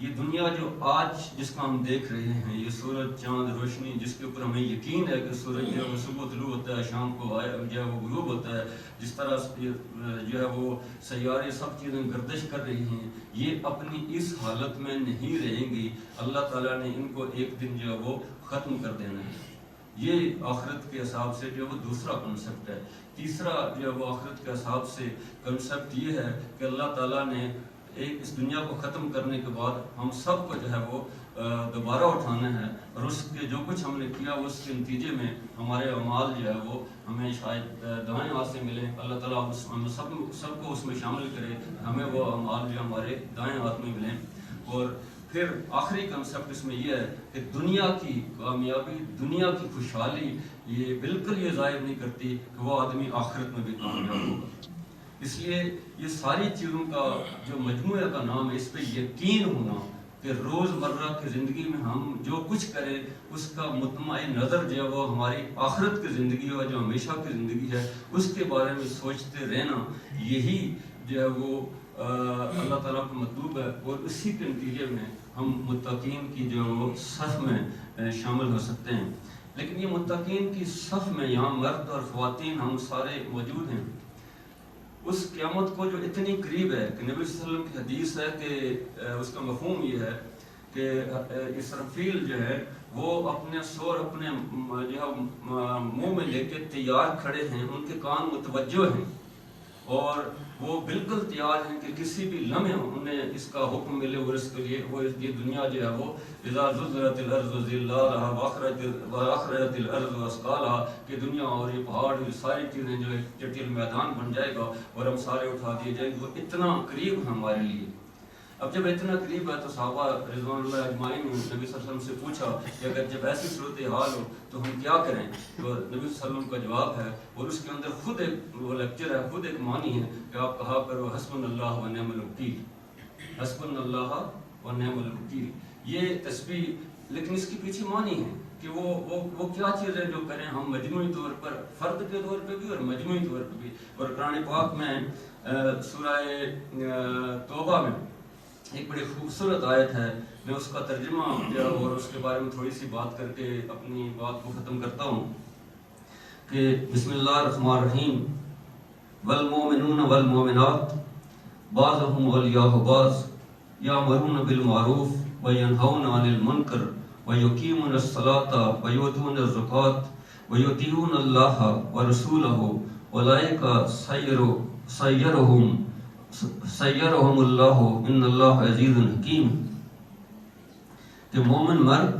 یہ دنیا جو آج جس کا ہم دیکھ رہے ہیں، یہ سورج چاند روشنی جس کے اوپر ہمیں یقین ہے کہ سورج جو ہے وہ صبح طلوع ہوتا ہے، شام کو جو ہے وہ غروب ہوتا ہے، جس طرح جو ہے وہ سیارے سب چیزیں گردش کر رہی ہیں، یہ اپنی اس حالت میں نہیں رہیں گی، اللہ تعالیٰ نے ان کو ایک دن جو ہے وہ ختم کر دینا ہے۔ یہ آخرت کے حساب سے جو ہے وہ دوسرا کنسپٹ ہے۔ تیسرا جو ہے وہ آخرت کے حساب سے کنسپٹ یہ ہے کہ اللہ تعالیٰ نے اس دنیا کو ختم کرنے کے بعد ہم سب کو جو ہے وہ دوبارہ اٹھانا ہے، اور اس کے جو کچھ ہم نے کیا اس کے نتیجے میں ہمارے اعمال جو ہے وہ ہمیں شاید دائیں ہاتھ سے ملے، اللہ تعالیٰ ہم سب کو اس میں شامل کرے، ہمیں وہ اعمال جو ہمارے دائیں ہاتھ میں ملیں۔ اور پھر آخری کنسپٹ اس میں یہ ہے کہ دنیا کی کامیابی، دنیا کی خوشحالی یہ بالکل یہ ظاہر نہیں کرتی کہ وہ آدمی آخرت میں بھی کامیاب ہوگا۔ اس لیے یہ ساری چیزوں کا جو مجموعہ کا نام ہے، اس پہ یقین ہونا کہ روز مرہ کی زندگی میں ہم جو کچھ کریں اس کا مطمئن نظر جو ہے وہ ہماری آخرت کی زندگی ہے، جو ہمیشہ کی زندگی ہے، اس کے بارے میں سوچتے رہنا، یہی جو ہے وہ اللہ تعالیٰ کو مطلوب ہے، اور اسی کے نتیجے میں ہم متقین کی جو وہ صف میں شامل ہو سکتے ہیں۔ لیکن یہ متقین کی صف میں یہاں مرد اور خواتین ہم سارے موجود ہیں۔ اس قیامت کو جو اتنی قریب ہے کہ نبی صلی اللہ علیہ وسلم کی حدیث ہے کہ اس کا مفہوم یہ ہے کہ اسرافیل جو ہے وہ اپنے سور اپنے جو ہے منہ میں لے کے تیار کھڑے ہیں، ان کے کان متوجہ ہیں، اور وہ بالکل تیار ہیں کہ کسی بھی لمحے انہیں اس کا حکم ملے، اور اس کے لیے وہ یہ دنیا جو ہے وہ اذا زلزلت الارض زلزالها واخرجت الارض اثقالها کہ دنیا اور یہ پہاڑ یہ ساری چیزیں جو ہے چٹیل میدان بن جائے گا اور ہم سارے اٹھا دیے جائیں گے۔ وہ اتنا قریب ہے ہمارے لیے۔ اب جب اتنا قریب ہے تو صحابہ رضوان اللہ اجمعین نے نبی صلی اللہ علیہ وسلم سے پوچھا کہ اگر جب ایسی صورتحال ہو تو ہم کیا کریں؟ تو نبی صلی اللہ علیہ وسلم کا جواب ہے، اور اس کے اندر خود ایک وہ لیکچر ہے، خود ایک معنی ہے کہ آپ کہا کرو حسبنا اللہ و نعم الوکیل، حسبنا اللہ و نعم الوکیل۔ یہ تسبیح، لیکن اس کے پیچھے معنی ہے کہ وہ کیا چیزیں جو کریں ہم مجموعی طور پر، فرد کے طور پہ بھی اور مجموعی طور پہ بھی۔ اور قرآن پاک میں سورہ توبہ میں ایک بڑی خوبصورت آیت ہے، میں اس کا ترجمہ اور اس کے بارے میں تھوڑی سی بات کر کے اپنی بات کو ختم کرتا ہوں کہ بسم اللہ الرحمن الرحیم والمؤمنون والمؤمنات بعضهم اولیاء بعض یامرون بالمعروف وینہون عن المنکر ویقیمون الصلاۃ ویؤتون الزکاۃ ویطیعون اللہ ورسولہ اولئک سیرہم اللہ ان اللہ عزیز حکیم۔ کہ مومن مرد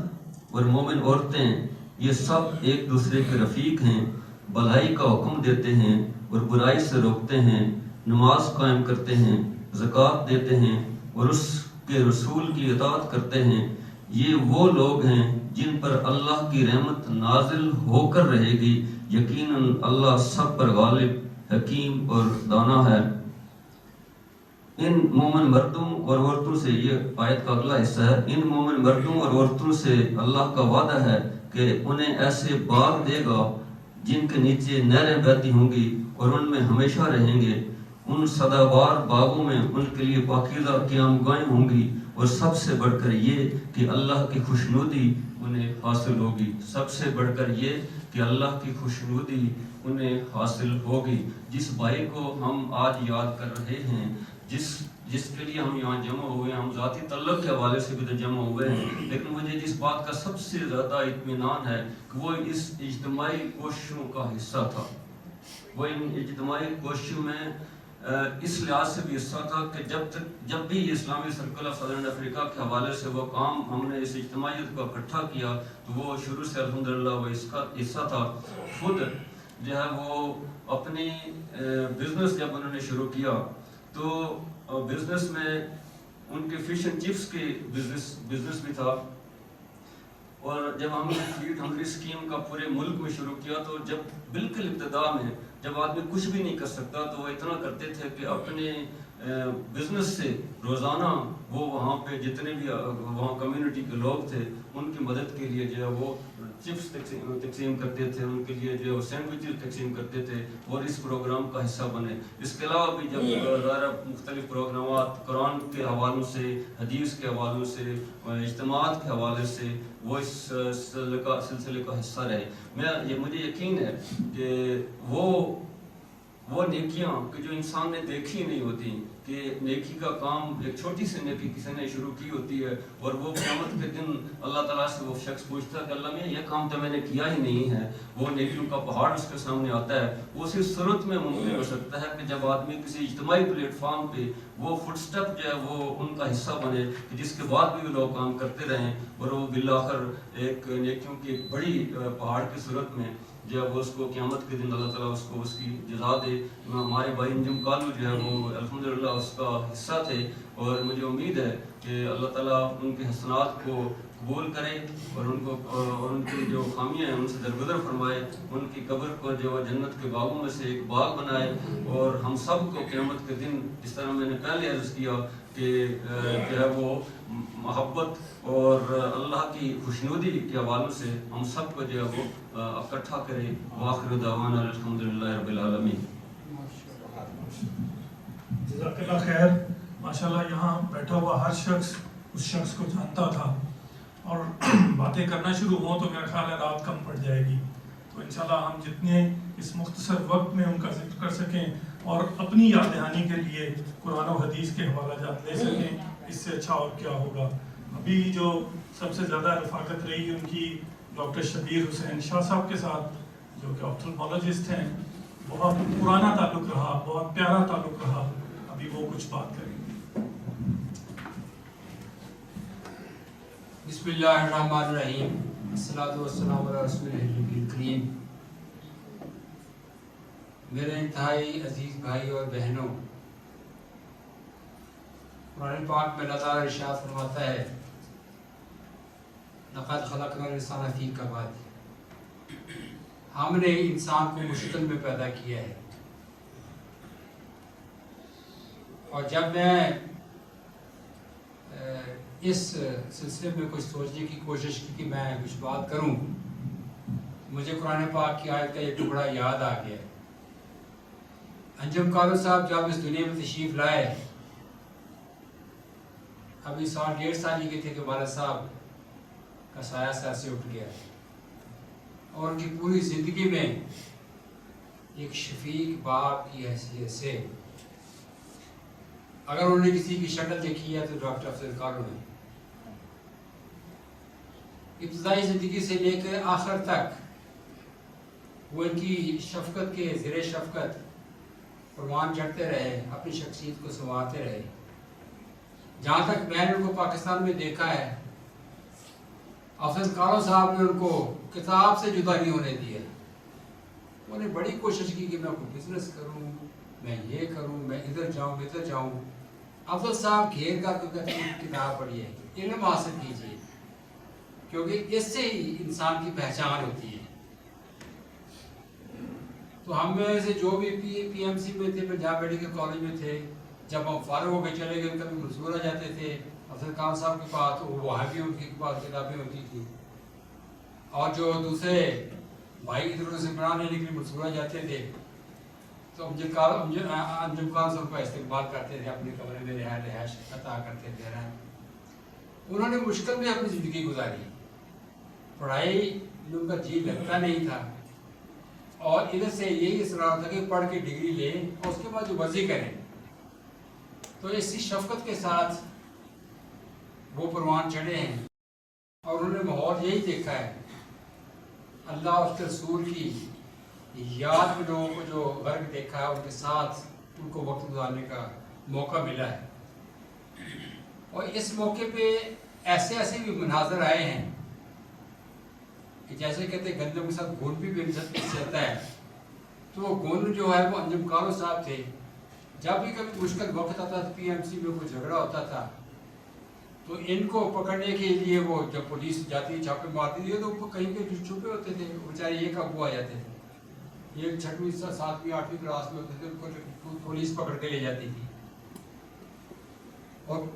اور مومن عورتیں یہ سب ایک دوسرے کے رفیق ہیں، بھلائی کا حکم دیتے ہیں اور برائی سے روکتے ہیں، نماز قائم کرتے ہیں، زکوٰۃ دیتے ہیں اور اس کے رسول کی اطاعت کرتے ہیں، یہ وہ لوگ ہیں جن پر اللہ کی رحمت نازل ہو کر رہے گی، یقیناً اللہ سب پر غالب، حکیم اور دانا ہے۔ ان مومن مردوں اور عورتوں سے، یہ آیت کا اگلا حصہ ہے، ان مومن مردوں اور عورتوں سے اللہ کا وعدہ ہے کہ انہیں ایسے باغ دے گا جن کے نیچے نہریں بہتی ہوں گی اور ان میں ہمیشہ رہیں گے، ان سدا بار باغوں میں ان کے لیے پاکیزہ قیام گاہیں ہوں گی، اور سب سے بڑھ کر یہ کہ اللہ کی خوشنودی انہیں حاصل ہوگی، سب سے بڑھ کر یہ کہ اللہ کی خوشنودی انہیں حاصل ہوگی۔ جس بھائی کو ہم آج یاد کر رہے ہیں، جس کے لیے ہم یہاں جمع ہوئے ہیں، ہم ذاتی تعلق کے حوالے سے بھی تو جمع ہوئے ہیں، لیکن مجھے جس بات کا سب سے زیادہ اطمینان ہے کہ وہ اس اجتماعی کوششوں کا حصہ تھا، وہ ان اجتماعی کوششوں میں اس لحاظ سے بھی حصہ تھا کہ جب بھی اسلامی سرکل آف سدرن افریقہ کے حوالے سے وہ کام ہم نے اس اجتماعیت کو اکٹھا کیا تو وہ شروع سے الحمدللہ وہ اس کا حصہ تھا۔ خود جو ہے وہ اپنی بزنس جب انہوں نے شروع کیا تو بزنس میں ان کے فش اینڈ چپس کے بزنس بھی تھا، اور جب ہم نے فیڈ ہنگری اسکیم کا پورے ملک میں شروع کیا تو جب بالکل ابتدا میں جب آدمی کچھ بھی نہیں کر سکتا تو وہ اتنا کرتے تھے کہ اپنے بزنس سے روزانہ وہ وہاں پہ جتنے بھی وہاں کمیونٹی کے لوگ تھے ان کی مدد کے لیے جو ہے وہ چپس تقسیم کرتے تھے، ان کے لیے جو ہے سینڈوچز تقسیم کرتے تھے اور اس پروگرام کا حصہ بنے۔ اس کے علاوہ بھی جب ظاہر مختلف پروگرامات قرآن کے حوالوں سے، حدیث کے حوالوں سے، اجتماعات کے حوالے سے وہ اس سلسلے کا حصہ رہے۔ مجھے یقین ہے کہ وہ نیکیاں کہ جو انسان نے دیکھی نہیں ہوتی، کہ نیکی کا کام ایک چھوٹی سی نیکی کسی نے شروع کی ہوتی ہے اور وہ قیامت کے دن اللہ تعالیٰ سے وہ شخص پوچھتا ہے کہ اللہ میں یہ کام تو میں نے کیا ہی نہیں ہے، وہ نیکیوں کا پہاڑ اس کے سامنے آتا ہے۔ وہ اسی صورت میں ممکن ہو سکتا ہے کہ جب آدمی کسی اجتماعی پلیٹ فارم پہ وہ فٹ سٹیپ جو ہے وہ ان کا حصہ بنے، کہ جس کے بعد بھی وہ لوگ کام کرتے رہیں اور وہ بالآخر ایک نیکیوں کی ایک بڑی پہاڑ کی صورت میں جب وہ اس کو قیامت کے دن اللہ تعالیٰ اس کو اس کی جزا دے۔ ہمارے بھائی انجم کالو جو ہے وہ الحمدللہ اس کا حصہ تھے اور مجھے امید ہے کہ اللہ تعالیٰ ان کے حسنات کو قبول کرے اور ان کی جو خامیاں ہیں ان سے درگزر فرمائے، ان کی قبر کو جو جنت کے باغوں میں سے ایک باغ بنائے اور ہم سب کو قیامت کے دن جس طرح میں نے پہلے عرض کیا کہ جو ہے وہ محبت اور اللہ کی خوشنودی کے حوالوں سے ہم سب کو جو ہے وہ اکٹھا کرے۔ وآخر دعوانا الحمدللہ رب العالمین۔ جزاک اللہ خیر۔ ماشاءاللہ یہاں بیٹھا ہوا ہر شخص اس شخص کو جانتا تھا اور باتیں کرنا شروع ہوں تو میرا خیال ہے رات کم پڑ جائے گی، تو انشاءاللہ ہم جتنے اس مختصر وقت میں ان کا ذکر کر سکیں اور اپنی یاد دہانی کے لیے قرآن و حدیث کے حوالہ جات لے سکیں، اس سے اچھا اور کیا ہوگا۔ ابھی جو سب سے زیادہ رفاقت رہی ان کی ڈاکٹر شبیر حسین شاہ صاحب کے ساتھ، جو کہ آپتھلمولوجسٹ ہیں، بہت پرانا تعلق رہا، بہت پیارا تعلق رہا۔ ابھی وہ کچھ بات کریں گے۔ بسم اللہ الرحمن الرحیم، الصلاۃ والسلام علی رسول اللہ کریم۔ میرے انتہائی عزیز بھائی اور بہنوں، قرآن پاک میں اللہ تعالیٰ ارشاد فرماتا ہے لقد خلقنا الانسان فی کباد، ہم نے انسان کو مشکل میں پیدا کیا ہے۔ اور جب میں اس سلسلے میں کچھ سوچنے کی کوشش کی کہ میں کچھ بات کروں، مجھے قرآن پاک کی آیت کا ایک ٹکڑا یاد آ گیا۔ انجم کالو صاحب جب اس دنیا میں تشریف لائے، ابھی 1.5 سال کے تھے کہ والد صاحب کا سایہ سر سے اٹھ گیا اور ان کی پوری زندگی میں ایک شفیق باپ کی حیثیت سے اگر انہوں نے کسی کی شکل دیکھی ہے تو ڈاکٹر افضل کالو نے۔ ابتدائی زندگی سے لے کر آخر تک وہ ان کی شفقت کے زیر شفقت پروان چڑھتے رہے، اپنی شخصیت کو سنوارتے رہے۔ جہاں تک میں نے ان کو پاکستان میں دیکھا ہے، افضل کالو صاحب نے ان کو کتاب سے جدا نہیں ہونے دیا۔ انہوں نے بڑی کوشش کی کہ میں کوئی بزنس کروں، میں یہ کروں، میں ادھر جاؤں ادھر جاؤں۔ افضل صاحب گھیر کر کتاب پڑھیے، علم حاصل کیجیے، کیونکہ اس سے ہی انسان کی پہچان ہوتی ہے۔ تو ہم میں سے جو بھی پی ایم سی میں تھے، پنجاب میڈیکل کالج میں تھے، جب ہم فارغ ہو کے چلے گئے کبھی منصورہ جاتے تھے افضل کالو صاحب کے پاس، تو وہاں بھی ان کے پاس کتابیں ہوتی تھی۔ اور جو دوسرے بھائی ادھر سے پڑھانے کے لیے منصورہ جاتے تھے تو انجم کالو صاحب کا استقبال کرتے تھے، اپنے کمرے میں رہائش عطا کرتے تھے۔ انہوں نے مشکل میں اپنی زندگی گزاری، پڑھائی میں ان کا جی لگتا نہیں تھا اور ادھر سے یہی اصرار تھا کہ پڑھ کے ڈگری لیں اور اس کے بعد جو مرضی کریں۔ تو اسی شفقت کے ساتھ وہ پروان چڑھے ہیں اور انہوں نے ماحول یہی دیکھا ہے، اللہ اور اس کے رسول کی یاد میں لوگوں کو جو غرق دیکھا ہے، ان کے ساتھ ان کو وقت گزارنے کا موقع ملا ہے۔ اور اس موقع پہ ایسے ایسے بھی مناظر آئے ہیں کہ جیسے کہتے ہیں گندم کے ساتھ گھون بھی مل جاتا ہے، تو وہ گھون جو ہے وہ انجم کالو صاحب تھے۔ جب بھی کبھی مشکل وقت آتا تھا، پی ایم سی میں کوئی جھگڑا ہوتا تھا، تو ان کو پکڑنے کے لیے وہ جب پولیس جاتی چھاپے مارتی تھی تو کہیں پہ چھپے ہوتے تھے، بیچارے یہ قابو آ جاتے تھے۔ یہ 6ویں 7ویں 8ویں کلاس میں ہوتے تھے، ان کو پولیس پکڑ کے لے جاتی تھی۔ اور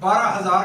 12,000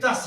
10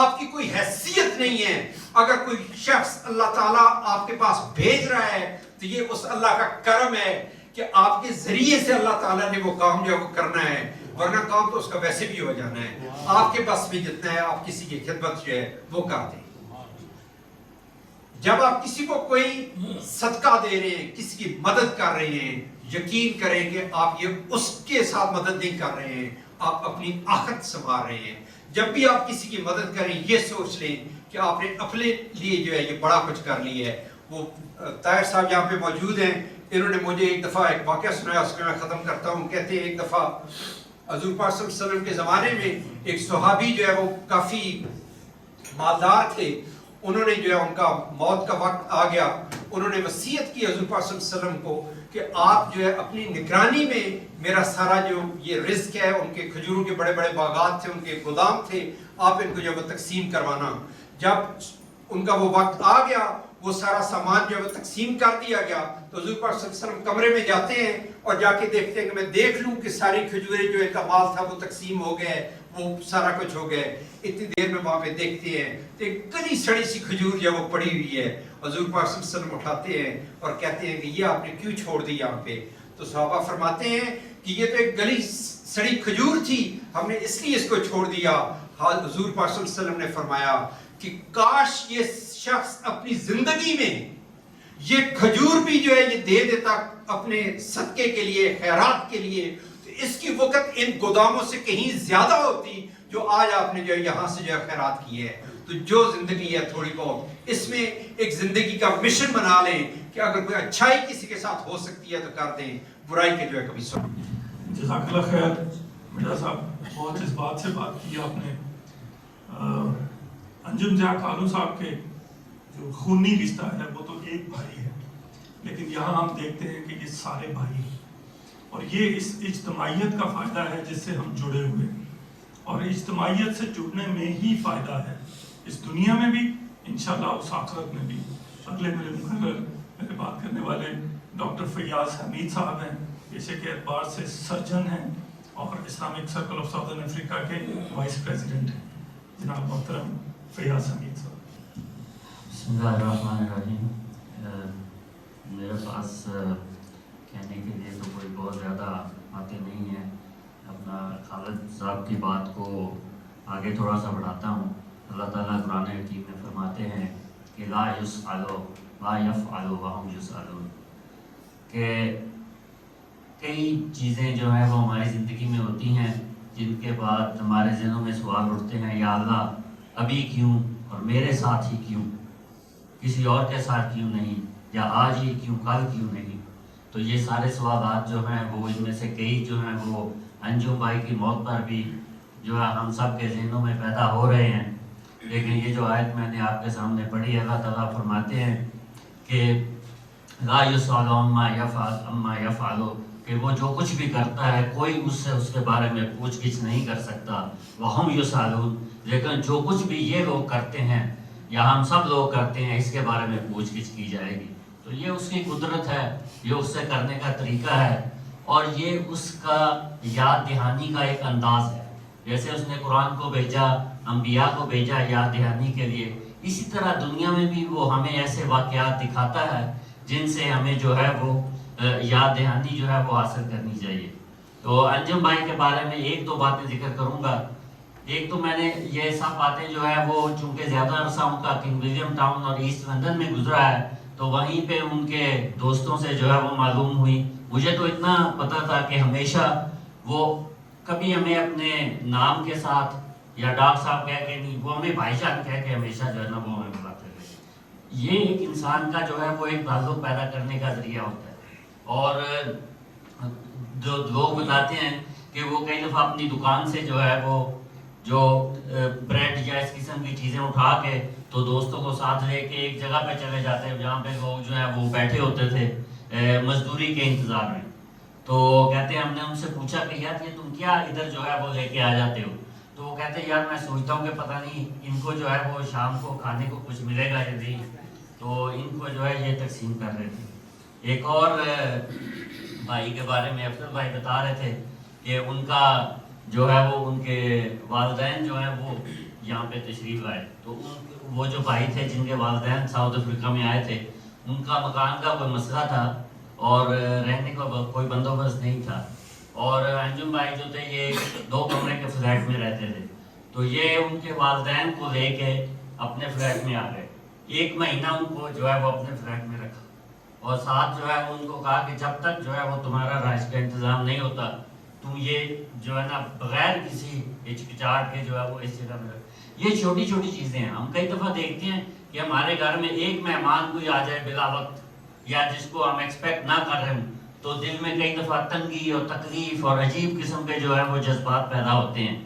آپ کی کوئی حیثیت نہیں ہے. اگر کوئی شخص اللہ تعالیٰ آپ کے پاس بھیج رہا ہے تو یہ اس اللہ کا کرم ہے کہ آپ کے ذریعے سے اللہ تعالیٰ نے وہ کام جو ہے وہ کرنا ہے, ورنہ کام تو اس کا ویسے بھی ہو جانا ہے. آپ کے پاس بھی جتنا ہے آپ کسی کی خدمت جو ہے وہ کر دیں. جب آپ کسی کو کوئی صدقہ دے رہے ہیں, کسی کی مدد کر رہے ہیں, یقین کریں کہ آپ یہ اس کے ساتھ مدد نہیں کر رہے ہیں, آپ اپنی آخرت سنوار رہے ہیں. جب بھی آپ کسی کی مدد کریں یہ سوچ لیں کہ آپ نے اپنے لیے جو ہے یہ بڑا کچھ کر لیا ہے. وہ طاہر صاحب یہاں پہ موجود ہیں, انہوں نے مجھے ایک دفعہ ایک واقعہ سنایا, اس کو میں ختم کرتا ہوں. کہتے ہیں ایک دفعہ حضور پاک صلی اللہ علیہ وسلم کے زمانے میں ایک صحابی جو ہے وہ کافی مالدار تھے. انہوں نے جو ہے ان کا موت کا وقت آ گیا, انہوں نے وصیت کی حضور پاک صلی اللہ علیہ وسلم کو کہ آپ جو ہے اپنی نگرانی میں میرا سارا جو یہ رزق ہے, ان کے کھجوروں کے بڑے بڑے باغات تھے, ان کے گودام تھے, آپ ان کو جو ہے وہ تقسیم کروانا. جب ان کا وہ وقت آ گیا, وہ سارا سامان جو ہے وہ تقسیم کر دیا گیا, تو حضور پاک صلی اللہ علیہ وسلم کمرے میں جاتے ہیں اور جا کے دیکھتے ہیں کہ میں دیکھ لوں کہ ساری کھجوریں جو ان کا مال تھا وہ تقسیم ہو گئے, وہ سارا کچھ ہو گئے. اتنی دیر میں وہاں پہ دیکھتے ہیں تو ایک گلی سڑی سی کھجور جو ہے وہ پڑی ہوئی ہے. حضور پاک صلی اللہ علیہ وسلم اٹھاتے ہیں اور کہتے ہیں کہ یہ آپ نے کیوں چھوڑ دی یہاں پہ؟ تو صحابہ فرماتے ہیں کہ یہ تو ایک گلی سڑی کھجور تھی, ہم نے اس لیے اس کو چھوڑ دیا. حضور پاک صلی اللہ علیہ وسلم نے فرمایا کہ کاش یہ شخص اپنی زندگی میں یہ کھجور بھی جو ہے یہ دے دیتا اپنے صدقے کے لیے, خیرات کے لیے, تو اس کی وقت ان گوداموں سے کہیں زیادہ ہوتی جو آج آپ نے جو یہاں سے جو ہے خیرات کی ہے. تو جو زندگی ہے تھوڑی بہت اس میں ایک زندگی کا مشن بنا لیں کہ اگر کوئی اچھائی کسی کے ساتھ ہو سکتی ہے تو کر دیں, برائی کے جو ہے کبھی سن. جزاک اللہ خیر مرزا صاحب, بہت اس بات سے بات کی آپ نے. انجم ضیاء کالو صاحب کے جو خونی رشتہ ہے وہ تو ایک بھائی ہے, لیکن یہاں ہم دیکھتے ہیں کہ یہ سارے بھائی ہیں, اور یہ اس اجتماعیت کا فائدہ ہے جس سے ہم جڑے ہوئے, اور اجتماعیت سے جڑنے میں ہی فائدہ ہے, اس دنیا میں بھی انشاءاللہ اس آخرت میں بھی. اگلے میرے مقرر میرے بات کرنے والے ڈاکٹر فیاض حمید صاحب ہیں, پیشے کے اعتبار سے سرجن ہیں اور اسلامک سرکل آف ساؤدرن افریقہ کے وائس پریزیڈنٹ ہیں. جناب محترم فیاض حمید صاحب. بسم اللہ الرحمن الرحیم. میرے پاس کہنے کے لیے تو کوئی بہت زیادہ باتیں نہیں ہیں. اپنا خالد صاحب کی بات کو آگے تھوڑا سا بڑھاتا ہوں. اللہ تعالیٰ قرآن حکیم میں فرماتے ہیں کہ لا یسألو لا یفعلو وہم یسألون, کہ کئی چیزیں جو ہیں وہ ہماری زندگی میں ہوتی ہیں جن کے بعد ہمارے ذہنوں میں سوال اٹھتے ہیں, یا اللہ ابھی کیوں, اور میرے ساتھ ہی کیوں, کسی اور کے ساتھ کیوں نہیں, یا آج ہی کیوں, کل کیوں نہیں. تو یہ سارے سوالات جو ہیں وہ ان میں سے کئی جو ہیں وہ انجم بھائی کی موت پر بھی جو ہے ہم سب کے ذہنوں میں پیدا ہو رہے ہیں. لیکن یہ جو آیت میں نے آپ کے سامنے پڑھی, اللہ تعالیٰ فرماتے ہیں کہ لا یسأل عما یفعل, کہ وہ جو کچھ بھی کرتا ہے کوئی اس سے اس کے بارے میں پوچھ گچھ نہیں کر سکتا. وہم یسألون, لیکن جو کچھ بھی یہ لوگ کرتے ہیں یا ہم سب لوگ کرتے ہیں اس کے بارے میں پوچھ گچھ کی جائے گی. تو یہ اس کی قدرت ہے, یہ اس سے کرنے کا طریقہ ہے, اور یہ اس کا یاد دہانی کا ایک انداز ہے. جیسے اس نے قرآن کو بھیجا, انبیاء کو بھیجا یاد دہانی کے لیے, اسی طرح دنیا میں بھی وہ ہمیں ایسے واقعات دکھاتا ہے جن سے ہمیں جو ہے وہ یاد دہانی جو ہے وہ حاصل کرنی چاہیے. تو انجم بھائی کے بارے میں ایک دو باتیں ذکر کروں گا. ایک تو میں نے یہ سب باتیں جو ہے وہ چونکہ زیادہ عرصہ ان کا کنگ ولیم ٹاؤن اور ایسٹ لندن میں گزرا ہے, تو وہیں پہ ان کے دوستوں سے جو ہے وہ معلوم ہوئی. مجھے تو اتنا پتہ تھا کہ ہمیشہ وہ کبھی ہمیں اپنے نام کے ساتھ یا ڈاکٹر صاحب کہہ کے نہیں, وہ ہمیں بھائی جان کہہ کے ہمیشہ جو ہے نا وہ ہمیں بلاتے تھے. یہ ایک انسان کا جو ہے وہ ایک تعلق پیدا کرنے کا ذریعہ ہوتا ہے. اور جو لوگ بتاتے ہیں کہ وہ کئی دفعہ اپنی دکان سے جو ہے وہ جو بریڈ یا اس قسم کی چیزیں اٹھا کے تو دوستوں کو ساتھ لے کے ایک جگہ پہ چلے جاتے ہیں جہاں پہ لوگ جو ہے وہ بیٹھے ہوتے تھے مزدوری کے انتظار میں. تو کہتے ہیں ہم نے ان سے پوچھا کہ یار یہ تم کیا ادھر جو ہے وہ لے کے آ جاتے ہو؟ تو وہ کہتے ہیں یار میں سوچتا ہوں کہ پتہ نہیں ان کو جو ہے وہ شام کو کھانے کو کچھ ملے گا یا نہیں, تو ان کو جو ہے یہ تقسیم کر رہے تھے. ایک اور بھائی کے بارے میں افضل بھائی بتا رہے تھے کہ ان کا جو ہے وہ ان کے والدین جو ہیں وہ یہاں پہ تشریف لائے. تو وہ جو بھائی تھے جن کے والدین ساؤتھ افریقہ میں آئے تھے, ان کا مکان کا کوئی مسئلہ تھا اور رہنے کا کوئی بندوبست نہیں تھا, اور انجم بھائی جو تھے یہ 2 کمرے کے فلیٹ میں رہتے تھے. تو یہ ان کے والدین کو لے کے اپنے فلیٹ میں آ گئے. 1 مہینہ ان کو جو ہے وہ اپنے فلیٹ میں رکھا, اور ساتھ جو ہے ان کو کہا کہ جب تک جو ہے وہ تمہارا رہائش کا انتظام نہیں ہوتا تم یہ جو ہے نا بغیر کسی ہچکچاہٹ کے جو ہے وہ اس جگہ میں رکھ. یہ چھوٹی چھوٹی چیزیں ہیں. ہم کئی دفعہ دیکھتے ہیں کہ ہمارے گھر میں ایک مہمان کوئی آ جائے بلا وقت, یا جس کو ہم ایکسپیکٹ نہ کر رہے ہوں, تو دل میں کئی دفعہ تنگی اور تکلیف اور عجیب قسم کے جو ہے وہ جذبات پیدا ہوتے ہیں.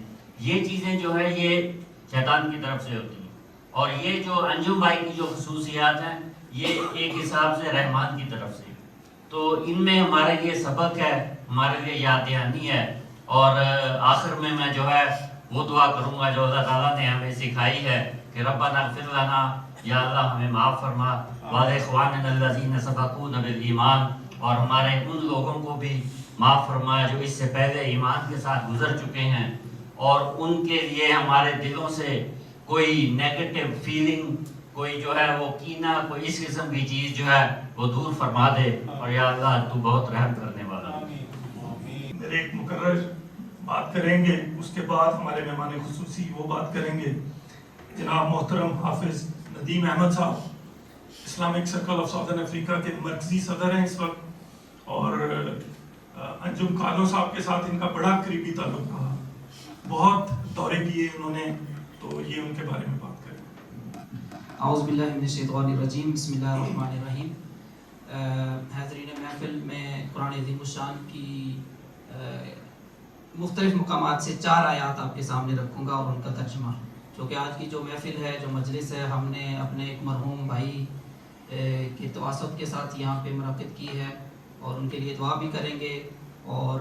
یہ چیزیں جو ہے یہ شیطان کی طرف سے ہوتی ہیں, اور یہ جو انجم بھائی کی جو خصوصیات ہیں یہ ایک حساب سے رحمان کی طرف سے. تو ان میں ہمارے لیے سبق ہے, ہمارے لیے یاد دہانی ہے. اور آخر میں جو ہے وہ دعا کروں گا جو اللہ تعالیٰ نے ہمیں سکھائی ہے کہ ربنا اغفر لنا, یا اللہ ہمیں معاف فرما, وَلِإِخْوَانِنَا الَّذِينَ سَبَقُونَا بِالْإِيمَانِ, اور ہمارے ان لوگوں کو بھی معاف فرما جو اس سے پہلے ایمان کے ساتھ گزر چکے ہیں, اور ان کے لیے ہمارے دلوں سے کوئی نیگیٹو فیلنگ, کوئی جو ہے وہ کینہ, کوئی اس قسم کی چیز جو ہے وہ دور فرما دے. اور یا اللہ تو بہت رحم کرنے والا. میرے ایک مقرر بات کریں گے, اس کے بعد ہمارے مہمان خصوصی وہ بات کریں گے. جناب محترم حافظ ندیم احمد صاحب, اسلامک سرکل آف ساؤدرن افریقہ کے مرکزی صدر ہیں اس وقت, اور انجم کالو صاحب کے ساتھ ان کا بڑا قریبی تعلق رہا, بہت دورے کیے انہوں نے, تو یہ ان کے بارے میں بات کریں. اعوذ باللہ من الشیطان الرجیم, بسم اللہ الرحمن الرحیم. حاضرین محفل, میں قرآن عظیم الشان کی مختلف مقامات سے 4 آیات آپ کے سامنے رکھوں گا اور ان کا ترجمہ. چونکہ آج کی جو محفل ہے, جو مجلس ہے, ہم نے اپنے ایک مرحوم بھائی کے تواسط کے ساتھ یہاں پہ منعقد کی ہے, اور ان کے لیے دعا بھی کریں گے, اور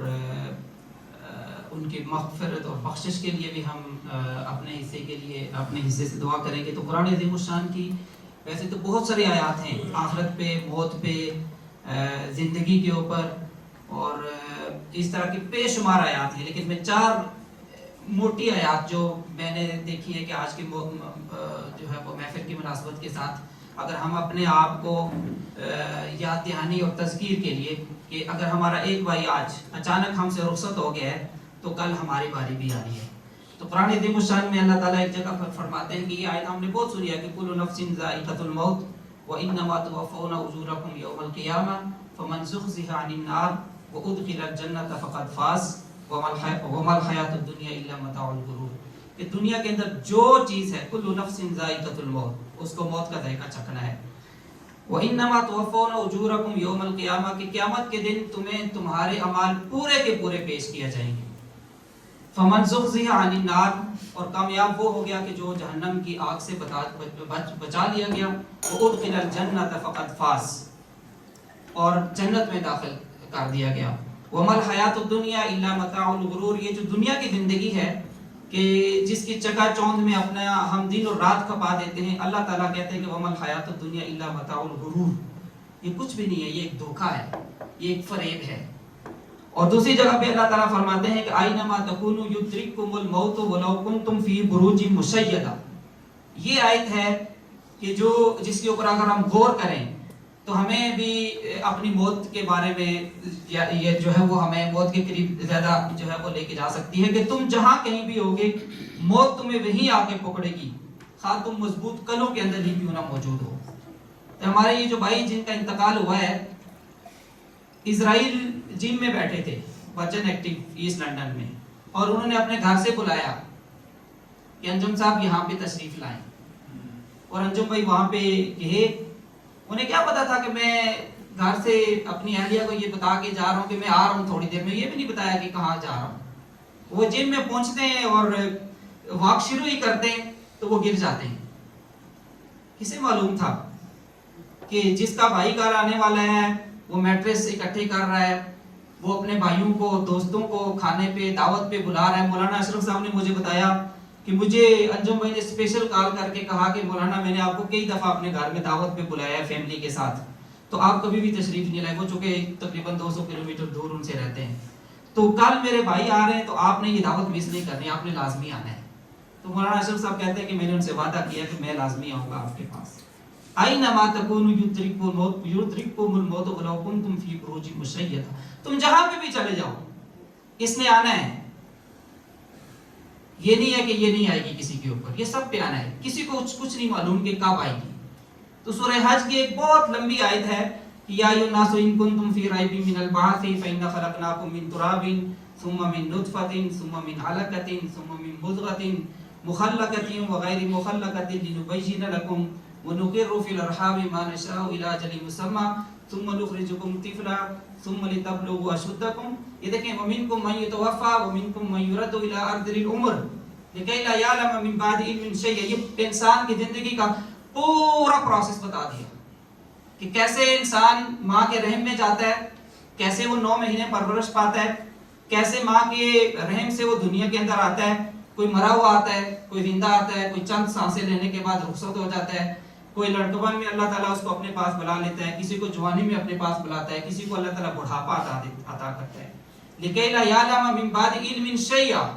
ان کی مغفرت اور بخشش کے لیے بھی ہم اپنے حصے کے لیے اپنے حصے سے دعا کریں گے. تو قرآن عظیم الشان کی ویسے تو بہت سارے آیات ہیں, آخرت پہ, موت پہ, زندگی کے اوپر, اور اس طرح کی بے شمار آیات ہیں, لیکن میں 4 موٹی آیات جو میں نے دیکھی ہے کہ آج کی جو ہے وہ محفل کی مناسبت کے ساتھ اگر ہم اپنے آپ کو یاد دہانی اور تذکیر کے لیے کہ اگر ہمارا ایک بھائی آج اچانک ہم سے رخصت ہو گیا ہے تو کل ہماری باری بھی آ رہی ہے. تو قرآن عظیم الشان میں اللہ تعالیٰ ایک جگہ پر فرماتے ہیں کہ یہ آیت ہم نے بہت سنی ہے کہ کل نفس ذائقۃ الموت وانما توفون اجورکم یوم القیامہ فمن زحزح عن النار وادخل الجنۃ فقد فاز وما الحیاۃ الدنیا الا متاع الغرور. کہ دنیا کے اندر جو چیز ہے کل نفس ذائقۃ الموت, اس کو موت کا ذائقہ چکھنا ہے. وانما توفون اجورکم یوم القیامہ, کہ قیامت کے دن تمہیں تمہارے اعمال پورے کے پورے پیش کیے جائیں گے. فمن زحزح عن النار, اور کامیاب وہ ہو گیا کہ جو جہنم کی آگ سے بچا لیا گیا. وادخل الجنۃ فقد فاز, اور جنت میں داخل کر دیا گیا. وما الحیاۃ الدنیا الا متاع الغرور, یہ جو دنیا کی زندگی ہے کہ جس کی چکا چوند میں اپنا ہم دن اور رات کھپا دیتے ہیں, اللہ تعالیٰ کہتے ہیں کہ وما الحیاۃ الدنیا الا متاع الغرور, یہ کچھ بھی نہیں ہے, یہ ایک دھوکہ ہے, یہ ایک فریب ہے. اور دوسری جگہ پہ اللہ تعالیٰ فرماتے ہیں کہ اینما تکونوا یدرککم الموت ولو کنتم فی بروج مشیدہ. یہ آیت ہے کہ جس کے اوپر اگر ہم غور کریں تو ہمیں بھی اپنی موت کے بارے میں یہ جو ہے وہ ہمیں موت کے قریب زیادہ جو ہے وہ لے کے جا سکتی ہے کہ تم جہاں کہیں بھی ہوگے موت تمہیں وہیں آ کے پکڑے گی, خواہ تم مضبوط قلعوں کے اندر ہی کیوں نہ موجود ہو. تو ہمارے یہ جو بھائی جن کا انتقال ہوا ہے, اسرائیل جم میں بیٹھے تھے بچن ایکٹیو ایسٹ لنڈن میں, اور انہوں نے اپنے گھر سے بلایا کہ انجم صاحب یہاں پہ تشریف لائیں, اور انجم بھائی وہاں پہ گئے. انہیں کیا پتا تھا کہ میں گھر سے اپنی اہلیہ کو یہ بتا کے جا رہا ہوں کہ میں آ رہا ہوں تھوڑی دیر میں, یہ بھی نہیں بتایا کہ کہاں جا رہا ہوں. وہ جم میں پہنچتے ہیں اور واک شروع ہی کرتے ہیں تو وہ گر جاتے ہیں. کسے معلوم تھا کہ جس کا بھائی گھر آنے والا ہے وہ میٹریس اکٹھے کر رہا ہے, وہ اپنے بھائیوں کو دوستوں کو کھانے پہ دعوت پہ بلا رہا ہے. مولانا اشرف صاحب نے مجھے بتایا کہ مجھے انجم بھائی نے اسپیشل کال کر کے کہا کہ مولانا میں نے آپ کو کئی دفعہ اپنے گھر میں دعوت پہ بلایا ہے فیملی کے ساتھ, تو آپ کبھی بھی تشریف نہیں لائے. وہ چونکہ تقریباً 200 کلومیٹر دور ان سے رہتے ہیں. تو کل میرے بھائی آ رہے ہیں تو آپ نے یہ دعوت مس نہیں کرنی, آپ نے لازمی آنا ہے. تو مولانا اشرف صاحب کہتے ہیں کہ میں نے ان سے وعدہ کیا کہ میں لازمی آؤں گا آپ کے پاس. اینما تکونوا یدرککم الموت ولو کنتم فی بروج مشیدہ, تم جہاں پہ بھی چلے جاؤ اس نے آنا ہے. یہ نہیں ہے کہ یہ نہیں آئے گی کسی کے اوپر, یہ سب پہ آنا ہے. کسی کو کچھ نہیں معلوم کہ کب آئے گی. تو سورہ حج کی ایک بہت لمبی آیت ہے کہ یا ایھا الناس ان کنتم فی ریب من البعث فإنا خلقناکم من تراب ثم من نطفة ثم من علقة ثم من مضغة مخلقة وغیر مخلقة لنبین لکم ونقر فی الارحام ما نشاء الی اجل مسمى ثم نخرجکم طفلا ثم لتبلغوا اشدکم. یہ دیکھیں ومنکم من یتوفى ومنکم من یرد الی ارذل العمر لکی لا یعلم من بعد علم شیئا. یہ انسان کی زندگی کا پورا پروسیس بتا دیا کہ کیسے انسان ماں کے رحم میں جاتا ہے, کیسے وہ 9 مہینے پرورش پاتا ہے, کیسے ماں کے رحم سے وہ دنیا کے اندر آتا ہے. کوئی مرا ہوا آتا ہے, کوئی زندہ آتا ہے, کوئی چند سانسیں لینے کے بعد رخصت ہو جاتا ہے, کوئی لڑکپن میں اللہ تعالیٰ اس کو اپنے پاس بلا لیتا ہے, کسی کو جوانی میں اپنے پاس بلاتا ہے, کسی کو اللہ تعالیٰ بڑھاپا عطا کرتا ہے. لکی لا یعلم من بعد علم شیئا,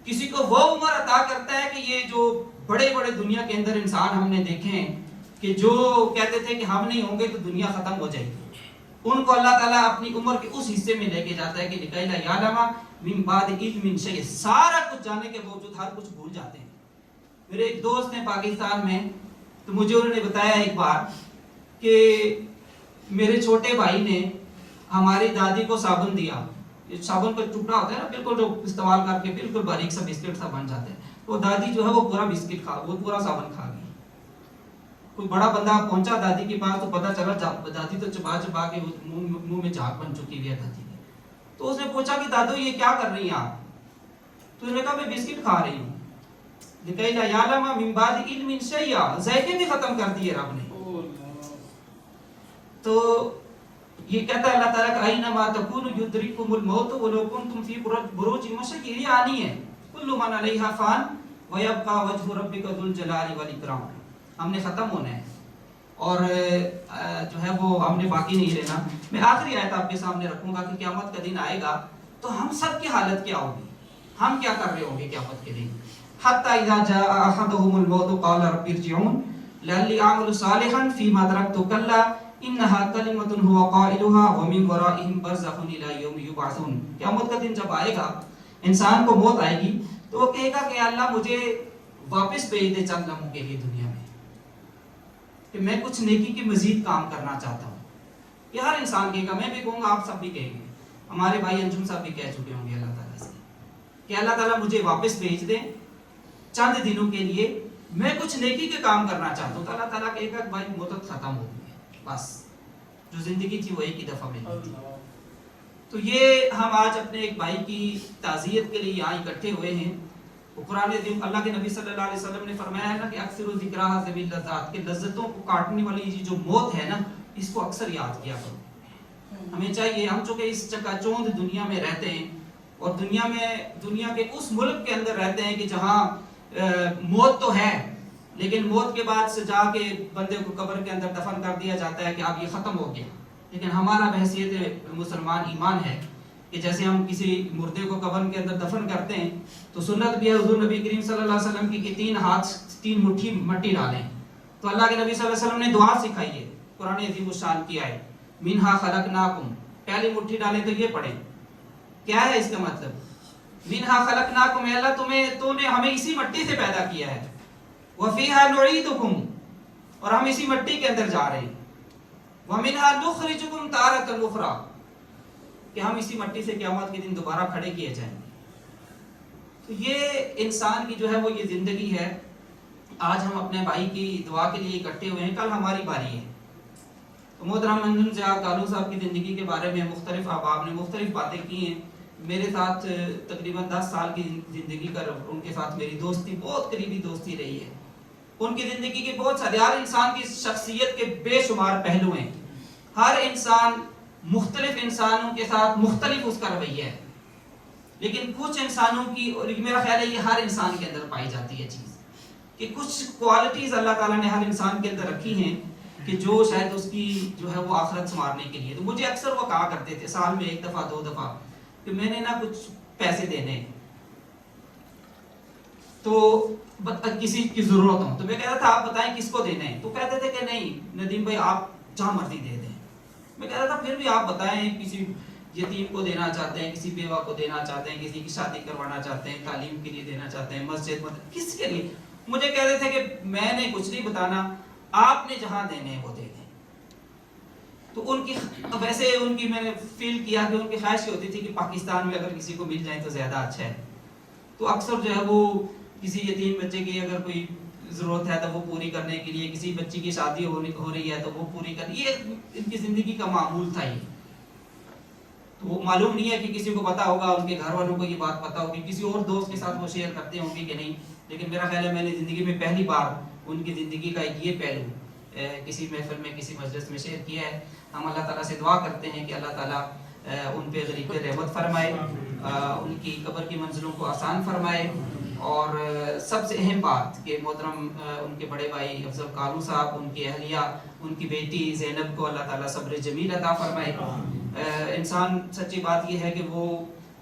کسی کو وہ عمر عطا کرتا ہے کہ یہ جو بڑے بڑے دنیا کے اندر انسان ہم نے دیکھے ہیں کہ جو کہتے تھے کہ ہم نہیں ہوں گے تو دنیا ختم ہو جائے گی, ان کو اللہ تعالیٰ اپنی عمر کے اس حصے میں لے کے جاتا ہے کہ لکی لا یعلم من بعد علم شیئا. سارا کچھ جاننے کے باوجود ہر کچھ بھول جاتے ہیں. میرے ایک دوست ہیں پاکستان میں, تو مجھے انہوں نے بتایا ایک بار کہ میرے چھوٹے بھائی نے ہماری دادی کو صابن دیا. صابن کا ٹکڑا ہوتا ہے نا بالکل, جو استعمال کر کے بالکل باریک سا بسکٹ سا بن جاتا ہے. وہ دادی جو ہے وہ پورا بسکٹ وہ پورا صابن کھا گئی. کوئی بڑا بندہ پہنچا دادی کے پاس تو پتا چلا دادی تو چبا چبا کے منہ میں جھاگ بن چکی ہوئی ہے دادی کی. تو اس نے پوچھا کہ دادو یہ کیا کر رہی ہیں آپ؟ تو انہوں نے کہا میں بسکٹ کھا رہی ہوں. لکی لا یعلم من بعد علم شیئا, ذائقے بھی ختم کر دیے رب نے. تو یہ کہتا ہے اللہ تعالیٰ کہ اینما تکونوا یدرککم الموت ولو کنتم فی بروج مشیدہ. یہ آنی ہے, کل من علیہا فان ویبقى وجہ ربک ذو الجلال والاکرام. ہم نے ختم ہونا ہے اور جو ہے وہ ہم نے باقی نہیں رہنا. میں آخری آیت آپ کے سامنے رکھوں گا کہ قیامت کا دن آئے گا تو ہم سب کی حالت کیا ہوگی, ہم کیا کر رہے ہوں گے قیامت کے دن. حتی اذا جاء احدهم الموت قال رب ارجعون لعلی اعمل صالحا فیما ترکت کلا انها کلمۃ هو قائلها ومن ورائهم برزخ الى یوم یبعثون. قیامت کا دن جب آئے گا, انسان کو موت آئے گی تو وہ کہے گا کہ اللہ مجھے واپس بھیج دے چند لمحوں کے لیے دنیا میں, کہ میں کچھ نیکی کے مزید کام کرنا چاہتا ہوں. یہ ہر انسان کہے گا, میں بھی کہوں گا, آپ سب بھی کہیں گے, ہمارے بھائی انجم صاحب بھی کہہ چکے ہوں گے اللہ تعالیٰ سے کہ اللہ تعالیٰ مجھے واپس بھیج دیں چند دنوں کے لیے, میں کچھ نیکی کے کام کرنا چاہتا ہوں. تو اللہ تعالیٰ کہے گا کہ بھائی موت ختم ہو گئی ہے, بس جو زندگی تھی وہ ایک ہی دفعہ میں تھی. تو یہ ہم آج اپنے ایک بھائی کی تعزیت کے لیے یہاں اکٹھے ہوئے ہیں. قرآن عظیم اللہ کے نبی صلی اللہ علیہ وسلم نے فرمایا ہے نا کہ اکثر ذکرها ذوی اللذات, کہ لذتوں کو کاٹنے والی جو موت ہے نا اس کو اکثر یاد کیا کرو. ہمیں چاہیے, ہم چونکہ اس چکا چوند دنیا میں رہتے ہیں اور دنیا کے اس ملک کے اندر رہتے ہیں کہ جہاں موت تو ہے لیکن موت کے بعد سے جا کے بندے کو قبر کے اندر دفن کر دیا جاتا ہے کہ اب یہ ختم ہو گیا. لیکن ہمارا بحیثیت مسلمان ایمان ہے کہ جیسے ہم کسی مردے کو قبر کے اندر دفن کرتے ہیں تو سنت بھی ہے حضور نبی کریم صلی اللہ علیہ وسلم کی کہ 3 ہاتھ 3 مٹھی مٹی ڈالیں. تو اللہ کے نبی صلی اللہ علیہ وسلم نے دعا سکھائی ہے قرآن عظیم الشان کی آئے منہا خلقناکم, پہلی مٹھی ڈالیں تو یہ پڑھیں. کیا ہے اس کا مطلب؟ منہا خلقناکم, اے اللہ تو نے ہمیں اسی مٹی سے پیدا کیا ہے. وفیہا نعیدکم, اور ہم اسی مٹی کے اندر جا رہے ہیں. ومنہا نخرجکم تارۃ اخری, کہ ہم اسی مٹی سے قیامت کے دن دوبارہ کھڑے کیے جائیں گے. تو یہ انسان کی جو ہے وہ یہ زندگی ہے. آج ہم اپنے بھائی کی دعا کے لیے اکٹھے ہوئے ہیں, کل ہماری باری ہے. تو محترم انجم زیاد کالو صاحب کی زندگی کے بارے میں مختلف احباب نے مختلف باتیں کی ہیں. میرے ساتھ تقریباً 10 سال کی زندگی کر ان کے ساتھ میری دوستی بہت قریبی دوستی رہی ہے. ان کی زندگی کے بہت سارے, ہر انسان کی شخصیت کے بے شمار پہلو ہیں. ہر انسان مختلف انسانوں کے ساتھ مختلف اس کا رویہ ہے, لیکن کچھ انسانوں کی, اور میرا خیال ہے یہ ہر انسان کے اندر پائی جاتی ہے چیز, کہ کچھ کوالٹیز اللہ تعالیٰ نے ہر انسان کے اندر رکھی ہیں کہ جو شاید اس کی جو ہے وہ آخرت سنوارنے کے لیے. تو مجھے اکثر وہ کہا کرتے تھے سال میں 1 دفعہ 2 دفعہ کہ میں نے نا کچھ پیسے دینے تو کسی کی ضرورت ہو, تو میں کہتا تھا آپ بتائیں کس کو دینے ہیں, تو کہتے تھے کہ نہیں ندیم بھائی آپ جہاں مرضی دے دیں. میں کہتا تھا پھر بھی آپ بتائیں, کسی یتیم کو دینا چاہتے ہیں, کسی بیوہ کو دینا چاہتے ہیں, کسی کی شادی کروانا چاہتے ہیں, تعلیم کے لیے دینا چاہتے ہیں, مسجد کس کے لیے. مجھے کہتے تھے کہ میں نے کچھ نہیں بتانا, آپ نے جہاں دینے ہیں وہ دے دیں. تو ان کی ویسے ان کی میں نے فیل کیا کہ ان کی خواہش یہ ہوتی تھی کہ پاکستان میں اگر کسی کو مل جائیں تو زیادہ اچھا ہے. تو اکثر جو ہے وہ کسی یتیم بچے کی اگر کوئی ضرورت ہے تو وہ پوری کرنے کے لیے, کسی بچی کی شادی ہو رہی ہے تو وہ پوری کر, یہ ان کی زندگی کا معمول تھا. یہ تو وہ معلوم نہیں ہے کہ کسی کو پتا ہوگا, ان کے گھر والوں کو یہ بات پتا ہوگی, کسی اور دوست کے ساتھ وہ شیئر کرتے ہوں گے کہ نہیں, لیکن میرا خیال ہے میں نے زندگی میں پہلی بار ان کی زندگی کا ایک یہ پہلو کسی محفل میں کسی مجلس میں شیئر کیا ہے. ہم اللہ تعالیٰ سے دعا کرتے ہیں کہ اللہ تعالیٰ ان پہ غریب رحمت فرمائے, ان کی قبر کی منزلوں کو آسان فرمائے, اور سب سے اہم بات کہ محترم ان کے بڑے بھائی افضل کالو صاحب, ان کی اہلیہ, ان کی بیٹی زینب کو اللہ تعالیٰ صبر جمیل عطا فرمائے. انسان سچی بات یہ ہے کہ وہ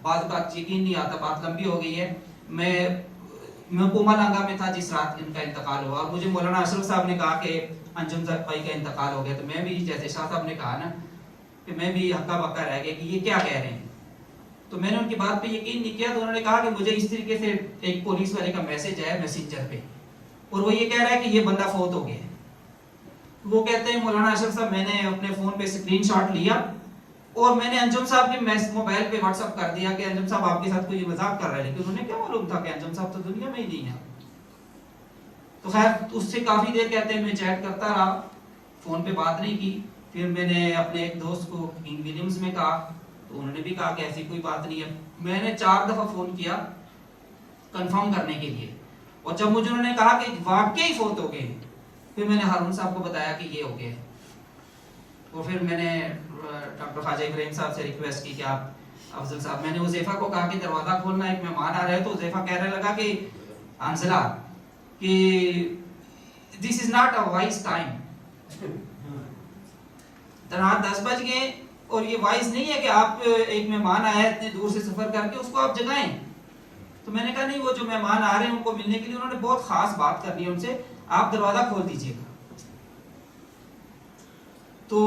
بعد کا یقین نہیں آتا, بات لمبی ہو گئی ہے. میں پومالانگا میں تھا جس رات ان کا انتقال ہوا, اور مجھے مولانا اشرف صاحب نے کہا کہ انجم بھائی کا انتقال ہو گیا, تو میں بھی جیسے شاہ صاحب نے کہا نا کہ میں بھی ہکا بکا رہ گیا کہ یہ کیا کہہ رہے ہیں. تو میں نے ان کی بات پہ یقین نہیں کیا, تو انہوں نے کہا کہ مجھے اس طریقے سے ایک پولیس والے کا میسج آیا میسنجر پہ, اور وہ یہ کہہ رہا ہے کہ یہ بندہ فوت ہو گیا ہے. وہ کہتے ہیں مولانا اشرف صاحب میں نے اپنے فون پہ اسکرین شاٹ لیا اور میں نے انجم صاحب کے موبائل پہ واٹس اپ کر دیا کہ انجم صاحب آپ کے ساتھ کوئی مذاق کر رہا ہے, لیکن انہوں نے کیا معلوم تھا کہ انجم صاحب تو دنیا میں ہی نہیں ہے. تو خیر اس سے کافی دیر کہتے ہیں میں چیٹ کرتا رہا, فون پہ بات نہیں کی. پھر میں نے اپنے ایک دوست کو کنگ ولیمز میں کہا, تو انہوں نے بھی کہا کہ ایسی کوئی بات نہیں ہے. میں نے 4 دفعہ فون کیا کنفرم کرنے کے لیے, اور جب مجھے انہوں نے کہا کہ واقعی فوت ہو گئے, پھر میں نے ہارون صاحب کو بتایا کہ یہ ہو گیا. اور پھر میں نے ڈاکٹر خواجہ ابراہیم صاحب سے ریکویسٹ کی کہ آپ افضل صاحب, میں نے حذیفہ کو کہا کہ دروازہ کھولنا, ایک مہمان آ رہا ہے. تو حذیفہ کہنے لگا کہ حنزلہ کہ this is not a wise time, رات 10 بج گئے, اور یہ وائز نہیں ہے کہ آپ ایک مہمان آیا ہے اتنے دور سے سفر کر کے اس کو آپ جگائیں. تو میں نے کہا نہیں, وہ جو مہمان آ رہے ہیں ان کو ملنے کے لیے انہوں نے بہت خاص بات کرنی ہے ان سے, آپ دروازہ کھول دیجئے گا. تو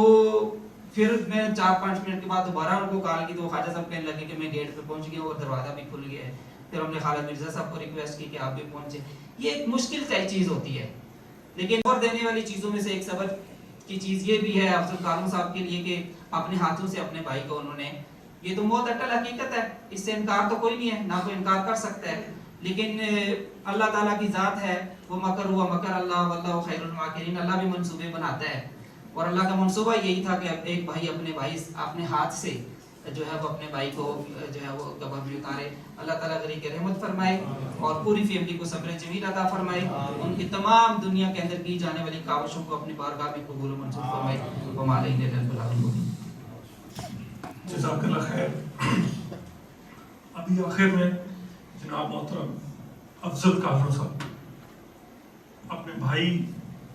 پھر میں 4-5 منٹ کے بعد دوبارہ ان کو کال کی, تو وہ خواجہ صاحب کہنے لگے کہ میں گیٹ پہ پہنچ گیا اور دروازہ بھی کھل گیا ہے. پھر ہم نے خالد مرزا صاحب کو ریکویسٹ کی کہ آپ بھی پہنچے. یہ ایک مشکل چیز ہوتی ہے, لیکن اور دینے والی چیزوں میں سے ایک صبر کی چیز یہ بھی ہے افضل کالو صاحب کے لیے کہ اپنے ہاتھوں سے اپنے بھائی کو انہوں نے, یہ تو بہت اٹل حقیقت ہے, اس سے انکار تو کوئی نہیں ہے, نہ کوئی انکار کر سکتا ہے, لیکن اللہ تعالیٰ کی ذات ہے, وہ مکر ہوا مکر اللہ واللہ خیر الماکرین, اللہ بھی منصوبے بناتا ہے. اور اللہ کا منصوبہ یہی تھا کہ ایک بھائی اپنے ہاتھ سے جو ہے وہ اپنے بھائی کو جو ہے وہ قبر میں اتارے. اللہ تعالیٰ غریق رحمت فرمائے اور پوری فیملی کو صبر جمیل عطا فرمائے, ان کی تمام دنیا کے اندر کی جانے والی کاوشوں کو اپنی بارگاہ میں قبول و منظور فرمائے. وما علینا الا البلاغ. جزاک اللہ خیر. ابھی آخر میں جناب محترم افضل کالو صاحب اپنے بھائی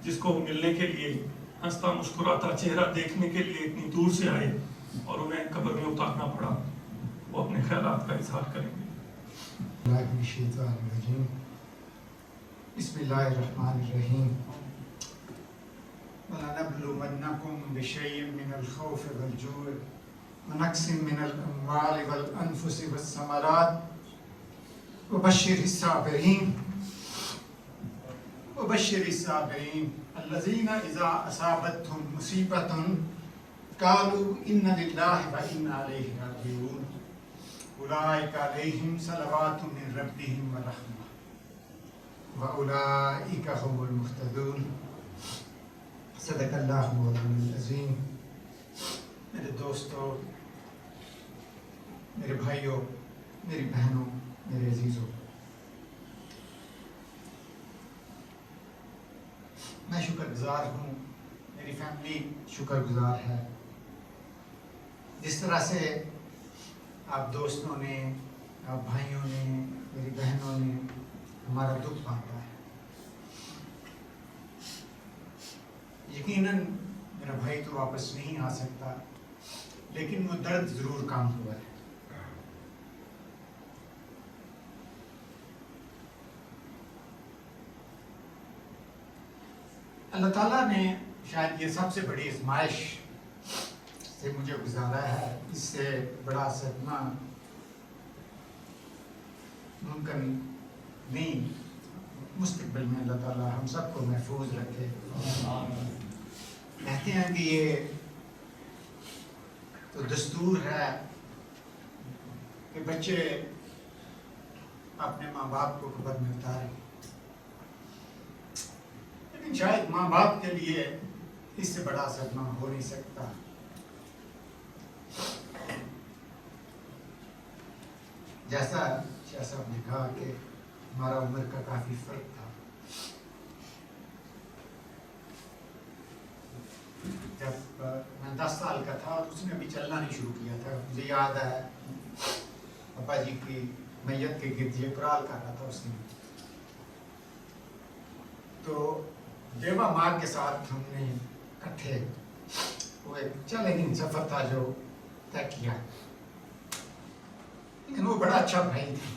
جس کو ملنے کے لیے ہنستا مسکراتا چہرہ دیکھنے کے لیے اتنی دور سے آئے اور انہیں قبر میں اتارنا پڑا, وہ اپنے خیالات کا اظہار کریں گے. بسم اللہ الرحمن الرحیم. وَلَنَبْلُوَنَّكُمْ بِشَيْءٍ مِّنَ الْخَوْفِ وَالْجُوعِ وَنَقْصٍ مِّنَ الْأَمْوَالِ وَالْأَنفُسِ وَالثَّمَرَاتِ وَبَشِّرِ الصَّابِرِينَ الذين إذا أصابتهم مصيبة قالوا إنا لله وإنا إليه راجعون أولئك عليهم صلوات من ربهم ورحمة وأولئك هم المهتدون. صدق اللہ مولانا العظیم. میرے دوستوں, میرے بھائیوں, میری بہنوں, میرے عزیزوں, میں شکر گزار ہوں, میری فیملی شکر گزار ہے. جس طرح سے آپ دوستوں نے, آپ بھائیوں نے, میری بہنوں نے ہمارا دکھ بانٹا ہے. یقیناً میرا بھائی تو واپس نہیں آ سکتا, لیکن وہ درد ضرور کام ہوا ہے. اللہ تعالیٰ نے شاید یہ سب سے بڑی آزمائش سے مجھے گزارا ہے، اس سے بڑا صدمہ ممکن نہیں۔ مستقبل میں اللہ تعالیٰ ہم سب کو محفوظ رکھے۔ کہتے ہیں کہ یہ تو دستور ہے کہ بچے اپنے ماں باپ کو قبر میں اتاریں، لیکن شاید ماں باپ کے لیے اس سے بڑا صدمہ ہو نہیں سکتا۔ جیسا شاہ صاحب نے کہا کہ ہمارا عمر کا کافی فرق تھا، جب میں 10 سال کا تھا اور اس نے ابھی چلنا نہیں شروع کیا تھا، مجھے یاد ہے ابا جی کی میت کے گرد یہ قرال کر رہا تھا اس نے، تو بیوہ ماں کے ساتھ ہم نے اکٹھے وہ ایک چیلنجنگ سفر تھا جو طے کیا، لیکن وہ بڑا اچھا بھائی تھا۔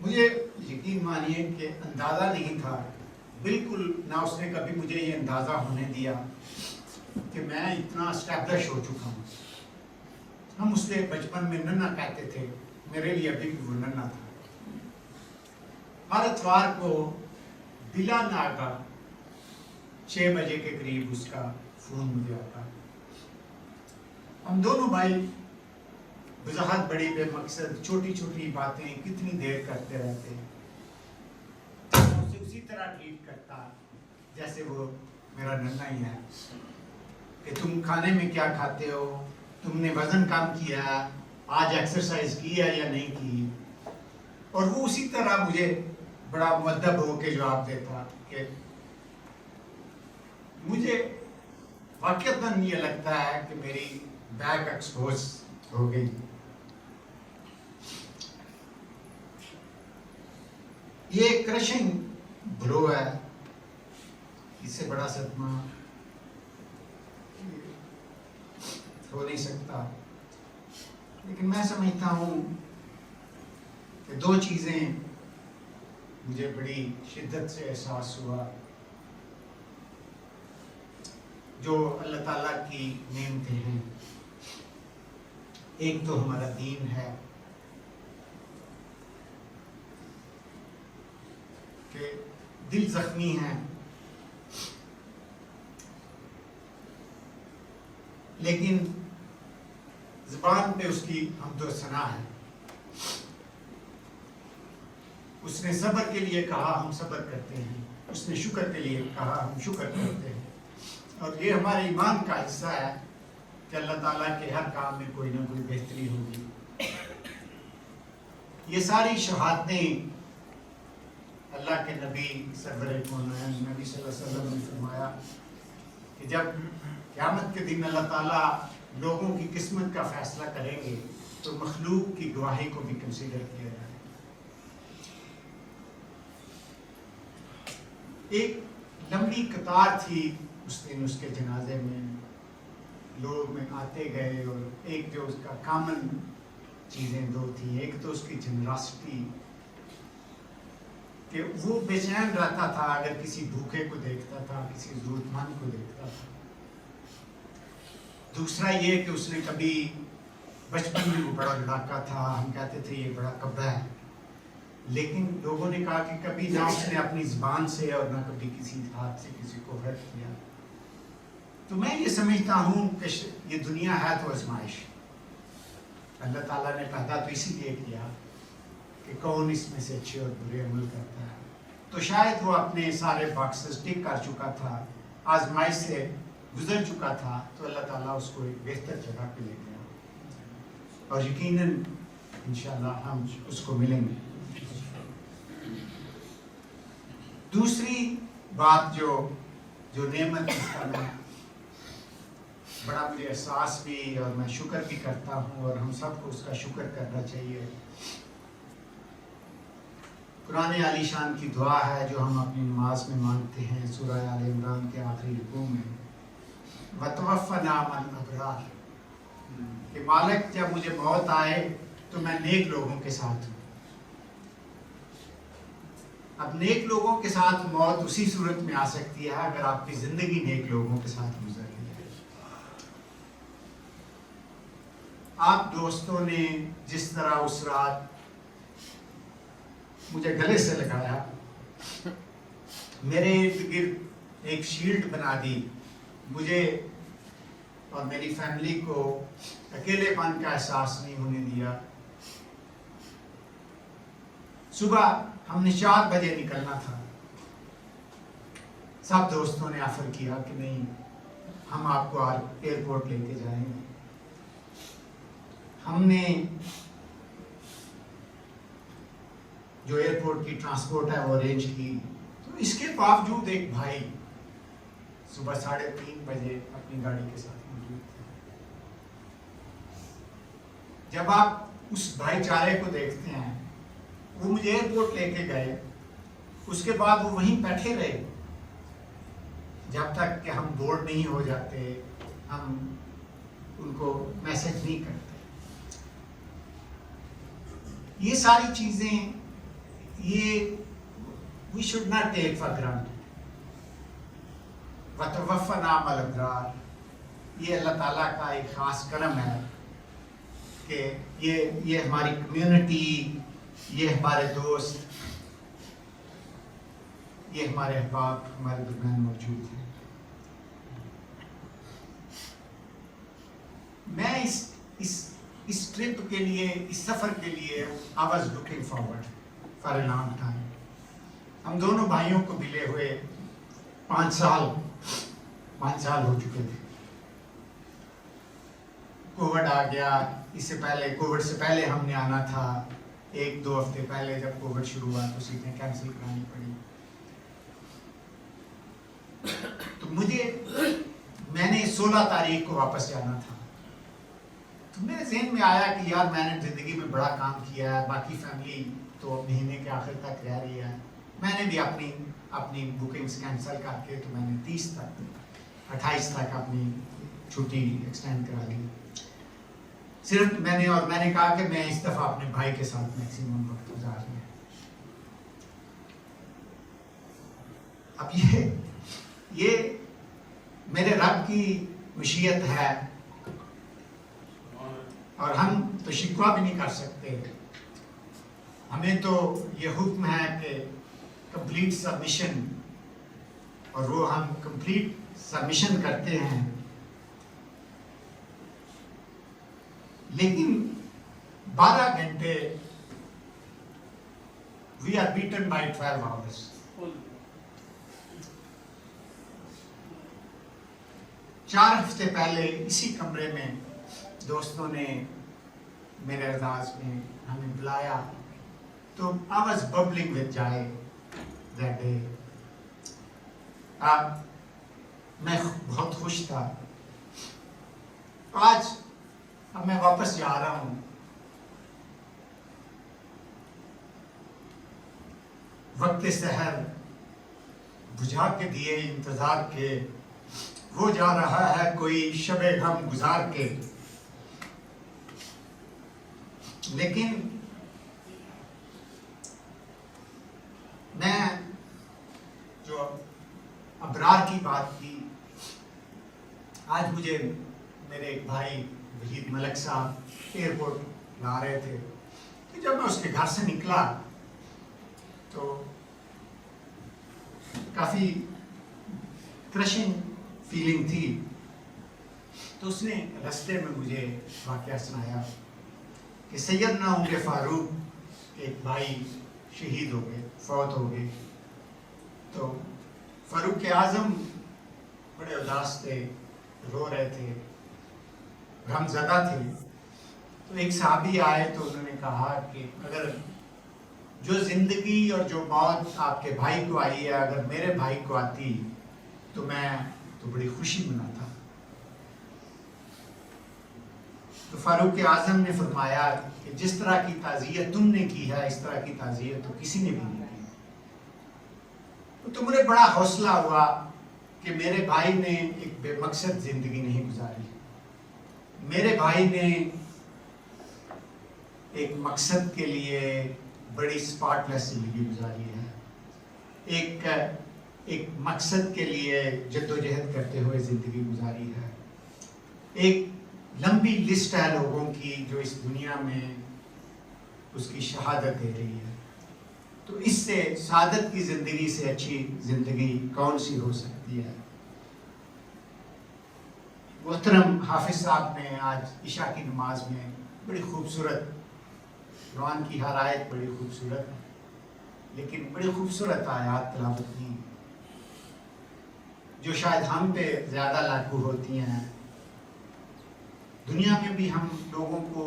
مجھے یقین مانیے کہ اندازہ نہیں تھا، بالکل نہ اس نے کبھی مجھے یہ اندازہ ہونے دیا کہ میں اتنا اسٹیبلش ہو چکا ہوں۔ ہم اس سے بچپن میں ننا کہتے تھے، میرے لیے ابھی بھی وہ ننا تھا۔ ہر اتوار کو بلا ناگا 6 بجے کے قریب اس کا فون مجھے آتا۔ ہم دونوں بھائی وضاحت بڑی بے مقصد چھوٹی چھوٹی باتیں کتنی دیر کرتے رہتے، اسے اسی طرح ٹریٹ کرتا جیسے وہ میرا ننا ہی ہے، کہ تم کھانے میں کیا کھاتے ہو، تم نے وزن کم کیا، آج ایکسرسائز کی ہے یا نہیں کی، اور وہ اسی طرح مجھے بڑا مؤدب ہو کے جواب دیتا کہ مجھے واقعتاً یہ لگتا ہے کہ میری بیک ایکسپوز ہو گئی۔ یہ کرشنگ بلو ہے، اس سے بڑا صدمہ ہو نہیں سکتا، لیکن میں سمجھتا ہوں کہ 2 چیزیں مجھے بڑی شدت سے احساس ہوا جو اللہ تعالیٰ کی نعمتیں ہیں۔ ایک تو ہمارا دین ہے کہ دل زخمی ہے، لیکن زبان پہ اس کی حمد و ثنا ہے۔ اس نے صبر کے لیے کہا، ہم صبر کرتے ہیں، اس نے شکر کے لیے کہا، ہم شکر کرتے ہیں، اور یہ ہمارے ایمان کا حصہ ہے کہ اللہ تعالیٰ کے ہر کام میں کوئی نہ کوئی بہتری ہوگی۔ یہ ساری شہادتیں اللہ کے نبی سرور کونین نبی صلی اللہ علیہ وسلم نے فرمایا کہ جب قیامت کے دن اللہ تعالیٰ لوگوں کی قسمت کا فیصلہ کریں گے تو مخلوق کی گواہی کو بھی کنسیڈر کیا جائے۔ ایک لمبی قطار تھی اس دن اس کے جنازے میں، لوگ میں آتے گئے، اور ایک جو اس کا کامن چیزیں 2 تھیں، ایک تو اس کی جنراسٹی کہ وہ بے چین رہتا تھا اگر کسی بھوکے کو دیکھتا تھا، کسی ضرورت مند کو دیکھتا تھا۔ دوسرا یہ کہ اس نے کبھی بچپن میں وہ بڑا لڑاکا تھا، ہم کہتے تھے یہ بڑا کبا ہے، لیکن لوگوں نے کہا کہ کبھی نہ اس نے اپنی زبان سے اور نہ کبھی کسی ہاتھ سے کسی کو ہرٹ کیا۔ تو میں یہ سمجھتا ہوں کہ یہ دنیا ہے تو آزمائش، اللہ تعالیٰ نے پیدا تو اسی لیے کیا کہ کون اس میں سے اچھے اور برے عمل کرتا ہے۔ تو شاید وہ اپنے سارے باکسز ٹک کر چکا تھا، آزمائش سے گزر چکا تھا، تو اللہ تعالیٰ اس کو ایک بہتر جگہ پہ لے گیا، اور یقیناً انشاءاللہ ہم اس کو ملیں گے۔ دوسری بات جو نعمت اس کا میں بڑا مجھے احساس بھی اور میں شکر بھی کرتا ہوں، اور ہم سب کو اس کا شکر کرنا چاہیے۔ قرآن عالی شان کی دعا ہے جو ہم اپنی نماز میں مانگتے ہیں، سورہ آل عمران کے آخری رکوع میں، وَتَوَفَّنَا مَعَ الْأَبْرَارِ، کہ مالک جب مجھے موت آئے تو میں نیک لوگوں کے ساتھ ہوں۔ اب نیک لوگوں کے ساتھ موت اسی صورت میں آ سکتی ہے اگر آپ کی زندگی نیک لوگوں کے ساتھ گزر رہی ہے. آپ دوستوں نے جس طرح اس رات مجھے گلے سے لگایا, میرے ارد گرد ایک شیلڈ بنا دی, مجھے اور میری فیملی کو اکیلے پن کا احساس نہیں ہونے دیا. صبح ہم نے 4 بجے نکلنا تھا. سب دوستوں نے آفر کیا کہ نہیں, ہم آپ کو ایئرپورٹ لے کے جائیں گے. ہم نے جو ایئرپورٹ کی ٹرانسپورٹ ہے وہ ارینج کی. تو اس کے باوجود ایک بھائی صبح 3:30 بجے اپنی گاڑی کے ساتھ موجود تھے. جب آپ اس بھائی چارے کو دیکھتے ہیں, وہ مجھے ایئرپورٹ لے کے گئے, اس کے بعد وہ وہیں بیٹھے رہے جب تک کہ ہم بورڈ نہیں ہو جاتے, ہم ان کو میسج نہیں کرتے. یہ ساری چیزیں یہ we should not take for granted. وَتَوَفَّنَا مَعَ الْأَبْرَارِ, یہ اللہ تعالیٰ کا ایک خاص کرم ہے کہ یہ ہماری کمیونٹی, یہ ہمارے دوست, یہ ہمارے احباب ہمارے درمیان موجود ہیں. میں اس ٹرپ کے لیے, اس سفر کے لیے I was looking forward for a long time. ہم دونوں بھائیوں کو ملے ہوئے 5 سال ہو چکے تھے. کووڈ آ گیا, اس سے پہلے, کووڈ سے پہلے ہم نے آنا تھا. 1-2 ہفتے پہلے جب کووڈ شروع ہوا تو سیٹیں کینسل کرانی پڑی. تو میں نے 16 تاریخ کو واپس جانا تھا. تو میرے ذہن میں آیا کہ یار میں نے زندگی میں بڑا کام کیا ہے, باقی فیملی تو مہینے کے آخر تک رہ رہی ہے. میں نے بھی اپنی بکنگز کینسل کر کے تو میں نے 28 تک اپنی چھٹی ایکسٹینڈ کرا لی. صرف میں نے کہا کہ میں اس دفعہ اپنے بھائی کے ساتھ میکسیمم وقت گزار لوں. اب یہ میرے رب کی مشیت ہے اور ہم تو شکوہ بھی نہیں کر سکتے. ہمیں تو یہ حکم ہے کہ کمپلیٹ سبمیشن, اور وہ ہم کمپلیٹ سبمیشن کرتے ہیں. لیکن 12 گھنٹے we are beaten by 12 hours. 4 ہفتے پہلے اسی کمرے میں دوستوں نے میرے اعزاز میں ہمیں بلایا, تو I was bubbling with joy that day. میں بہت خوش تھا. آج اب میں واپس جا رہا ہوں. وقت سحر بجھا کے دیے انتظار کے, وہ جا رہا ہے کوئی شب غم گزار کے. لیکن میں جو ابرار کی بات کی, آج مجھے میرے ایک بھائی وحید ملک صاحب ایئرپورٹ لا رہے تھے. کہ جب میں اس کے گھر سے نکلا تو کافی کرشنگ فیلنگ تھی. تو اس نے رستے میں مجھے واقعہ سنایا کہ سیدنا عمر فاروق ایک بھائی شہید ہو گئے, فوت ہو گئے. تو فاروق اعظم بڑے اداس تھے, رو رہے تھے, غم زدہ تھے. تو ایک صحابی آئے تو انہوں نے کہا کہ اگر جو زندگی اور جو موت آپ کے بھائی کو آئی ہے اگر میرے بھائی کو آتی تو میں تو بڑی خوشی مناتا. تو فاروق اعظم نے فرمایا کہ جس طرح کی تعزیت تم نے کی ہے اس طرح کی تعزیت تو کسی نے بھی نہیں کی. تو مجھے بڑا حوصلہ ہوا کہ میرے بھائی نے ایک بے مقصد زندگی نہیں گزاری. میرے بھائی نے ایک مقصد کے لیے بڑی سپاٹلیس زندگی گزاری ہے. ایک مقصد کے لیے جدوجہد کرتے ہوئے زندگی گزاری ہے. ایک لمبی لسٹ ہے لوگوں کی جو اس دنیا میں اس کی شہادت دے رہی ہے. تو اس سے سعادت کی زندگی سے اچھی زندگی کون سی ہو سکتی ہے. محترم حافظ صاحب نے آج عشاء کی نماز میں بڑی خوبصورت، قرآن کی ہر آیت بڑی خوبصورت ہے، لیکن بڑی خوبصورت آیات تلاوت کی جو شاید ہم پہ زیادہ لاگو ہوتی ہیں. دنیا میں بھی ہم لوگوں کو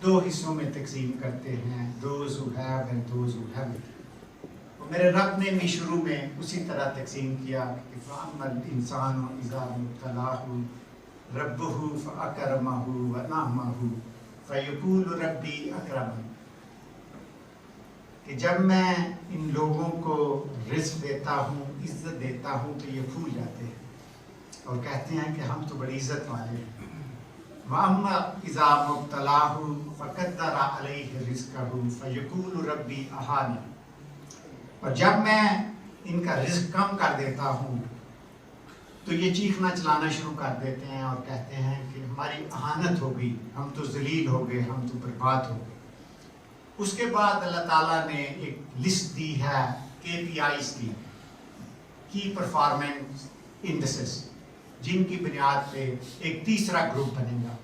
دو حصوں میں تقسیم کرتے ہیں، those who have and those who haven't. اور میرے رب نے بھی شروع میں اسی طرح تقسیم کیا کہ فَأَمَّا الْإِنسَانُ إِذَا مُبْتَلَاهُ رَبُّهُ فَأَكْرَمَهُ وَنَعَّمَهُ فَيَقُولُ رَبِّي أَكْرَمَنِ. کہ جب میں ان لوگوں کو رزق دیتا ہوں، عزت دیتا ہوں، تو یہ بھول جاتے ہیں اور کہتے ہیں کہ ہم تو بڑی عزت والے ہیں. وَأَمَّا إِذَا مُبْتَلَاهُ فَقَدَّرَ عَلَيْهِ رِزْقَهُ فَيَقُولُ رَبِّي أَهَانَنِ. اور جب میں ان کا رزق کم کر دیتا ہوں تو یہ چیخنا چلانا شروع کر دیتے ہیں اور کہتے ہیں کہ ہماری اہانت ہو گئی، ہم تو ذلیل ہو گئے، ہم تو برباد ہو گئے. اس کے بعد اللہ تعالیٰ نے ایک لسٹ دی ہے KPIs کی، کی پرفارمنس انڈسز، جن کی بنیاد پہ ایک تیسرا گروپ بنے گا.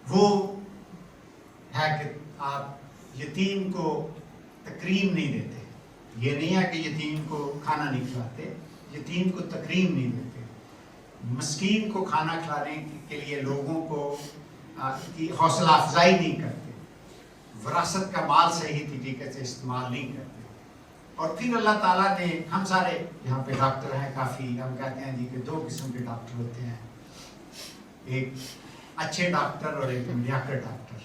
وہ ہے کہ آپ یتیم کو تکریم نہیں دیتے. یہ نہیں ہے کہ یتیم کو کھانا نہیں کھلاتے، یتیم کو تکریم نہیں دیتے. مسکین کو کھانا کھلانے کے لیے لوگوں کو کی حوصلہ افزائی نہیں کرتے. وراثت کا مال صحیح طریقے سے استعمال نہیں کرتے. اور پھر اللہ تعالیٰ نے، ہم سارے یہاں پہ ڈاکٹر ہیں کافی، ہم کہتے ہیں جی کہ دو قسم کے ڈاکٹر ہوتے ہیں، ایک اچھے ڈاکٹر اور ایک میڈیاکر ڈاکٹر.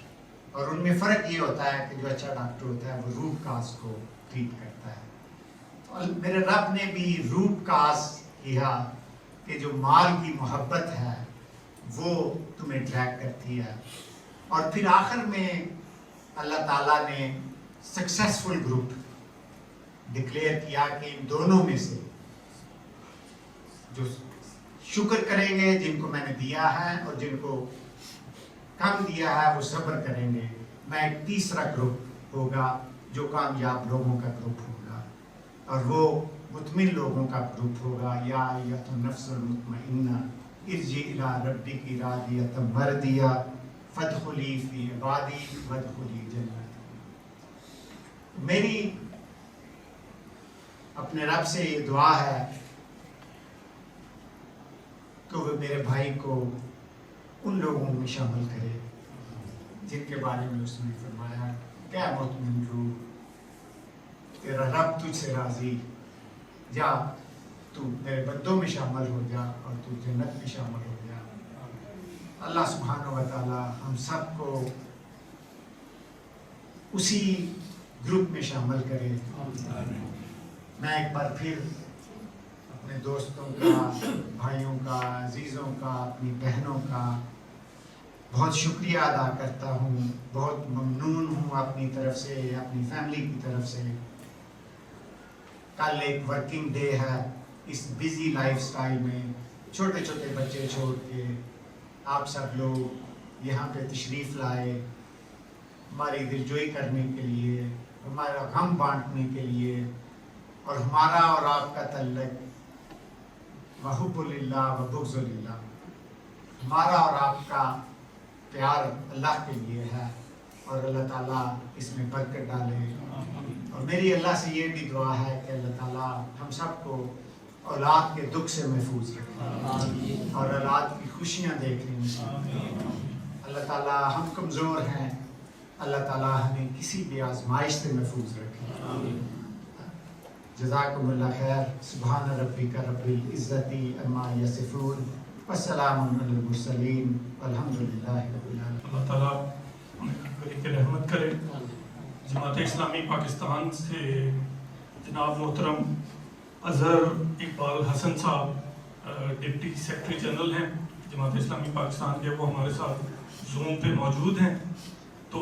اور ان میں فرق یہ ہوتا ہے کہ جو اچھا ڈاکٹر ہوتا ہے وہ روٹ کاز کو ٹریٹ کرتا ہے. اور میرے رب نے بھی روٹ کاز کیا کہ جو مال کی محبت ہے وہ تمہیں ڈریگ کرتی ہے. اور پھر آخر میں اللہ تعالیٰ نے سکسیسفل گروپ ڈکلیئر کیا کہ ان دونوں میں سے جو شکر کریں گے جن کو میں نے دیا ہے اور جن کو کم دیا ہے وہ صبر کریں گے، میں ایک تیسرا گروپ ہوگا جو کامیاب لوگوں کا گروپ ہوگا. اور وہ مطمئن لوگوں کا گروپ ہوگا. یا ایتھا النفس المطمئنہ ارجعی الی ربک راضیۃ مرضیہ فادخلی فی عبادی وادخلی جنتی. میری اپنے رب سے یہ دعا ہے کہ وہ میرے بھائی کو ان لوگوں میں شامل کرے جن کے بارے میں اس نے فرمایا کیا مطمئن روح، تیرا رب تجھ سے راضی، جا تو میرے بندوں میں شامل ہو جا اور تو جنت میں شامل ہو جا. اللہ سبحانہ و تعالی ہم سب کو اسی گروپ میں شامل کرے. میں ایک بار پھر اپنے دوستوں کا، بھائیوں کا، عزیزوں کا، اپنی بہنوں کا بہت شکریہ ادا کرتا ہوں. بہت ممنون ہوں اپنی طرف سے، اپنی فیملی کی طرف سے. کل ایک ورکنگ ڈے ہے. اس بزی لائف سٹائل میں چھوٹے چھوٹے بچے چھوڑ کے آپ سب لوگ یہاں پہ تشریف لائے ہماری دلجوئی کرنے کے لیے، ہمارا غم بانٹنے کے لیے. اور ہمارا اور آپ کا تعلق وحب للہ و بغض للہ، ہمارا اور آپ کا پیار اللہ کے لیے ہے. اور اللہ تعالیٰ اس میں برکت ڈالے. اور میری اللہ سے یہ بھی دعا ہے کہ اللہ تعالیٰ ہم سب کو اولاد کے دکھ سے محفوظ رکھے اور اولاد کی خوشیاں دیکھنے سے. اللہ تعالیٰ ہم کمزور ہیں، اللہ تعالیٰ ہمیں کسی بھی آزمائش سے محفوظ رکھے. جزاکم اللہ خیر. سبحان ربک رب العزت عما یصفون والسلام علی المرسلین والحمد للہ رب العالمین. اللہ تعالیٰ ہمیں رحمت کرے. جماعت اسلامی پاکستان سے جناب محترم اظہر اقبال حسن صاحب ڈپٹی سیکرٹری جنرل ہیں جماعت اسلامی پاکستان کے، وہ ہمارے ساتھ زوم پہ موجود ہیں. تو